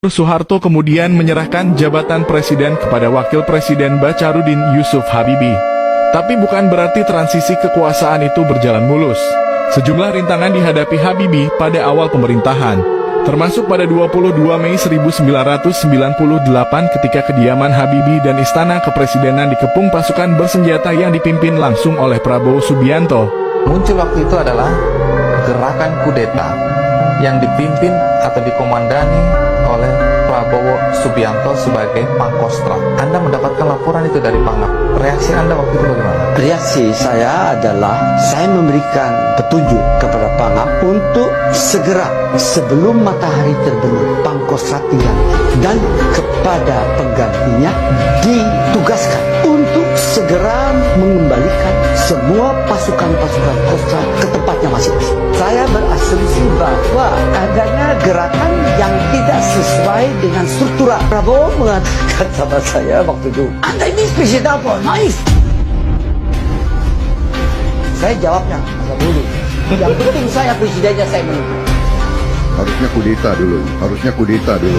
Soeharto kemudian menyerahkan jabatan presiden kepada Wakil Presiden Bacharuddin Yusuf Habibie. Tapi bukan berarti transisi kekuasaan itu berjalan mulus. Sejumlah rintangan dihadapi Habibie pada awal pemerintahan, termasuk pada 22 Mei 1998 ketika kediaman Habibie dan istana kepresidenan dikepung pasukan bersenjata yang dipimpin langsung oleh Prabowo Subianto. Muncul waktu itu adalah gerakan kudeta yang dipimpin atau dikomandani oleh Prabowo Subianto sebagai Pangkostrat. Anda mendapatkan laporan itu dari Pangap. Reaksi Anda waktu itu bagaimana? Reaksi saya adalah saya memberikan petunjuk kepada Pangap untuk segera sebelum matahari terbenam Pangkostrat diganti, dan kepada penggantinya ditugaskan untuk segera mengembalikan semua pasukan-pasukan Kostrat ke tempatnya masing-masing. Saya berasumsi bahwa adanya gerakan yang tidak sesuai dengan struktural. Prabowo mengatakan sama saya waktu itu, Anda ini presiden apa? Naif. Saya jawabnya, masa dulu. Yang penting saya presidennya, saya menunggu. Harusnya kudeta dulu.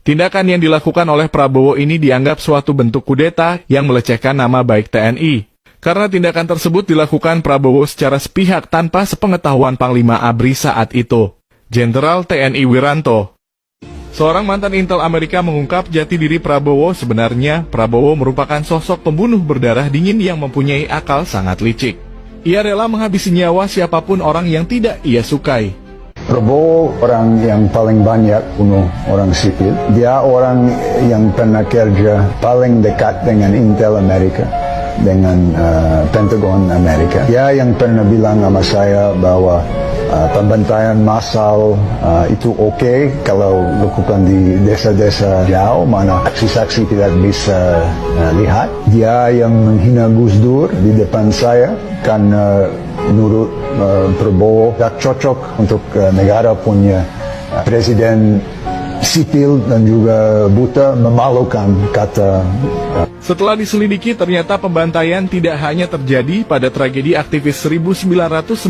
Tindakan yang dilakukan oleh Prabowo ini dianggap suatu bentuk kudeta yang melecehkan nama baik TNI. Karena tindakan tersebut dilakukan Prabowo secara sepihak tanpa sepengetahuan Panglima ABRI saat itu, Jenderal TNI Wiranto. Seorang mantan intel Amerika mengungkap jati diri Prabowo. Sebenarnya, Prabowo merupakan sosok pembunuh berdarah dingin yang mempunyai akal sangat licik. Ia rela menghabisi nyawa siapapun orang yang tidak ia sukai. Prabowo orang yang paling banyak bunuh orang sipil. Dia orang yang pernah kerja paling dekat dengan Intel Amerika, dengan Pentagon Amerika. Dia yang pernah bilang sama saya bahwa pembantaian massal itu oke kalau lakukan di desa-desa jauh mana saksi-saksi tidak bisa lihat. Dia yang menghina Gus Dur di depan saya karena menurut Prabowo tak cocok untuk negara punya presiden sipil dan juga buta, memalukan, kata. Setelah diselidiki, ternyata pembantaian tidak hanya terjadi pada tragedi aktivis 1998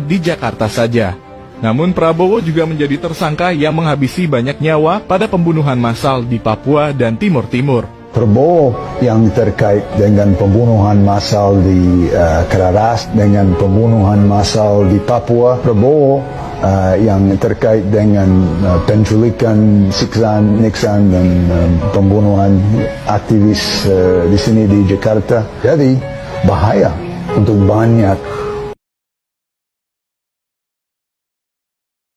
di Jakarta saja. Namun Prabowo juga menjadi tersangka yang menghabisi banyak nyawa pada pembunuhan massal di Papua dan Timur Timur. Prabowo yang terkait dengan pembunuhan massal di Kararas, dengan pembunuhan massal di Papua. Prabowo yang terkait dengan penculikan, siksaan, niksaan dan pembunuhan aktivis di sini di Jakarta. Jadi bahaya untuk banyak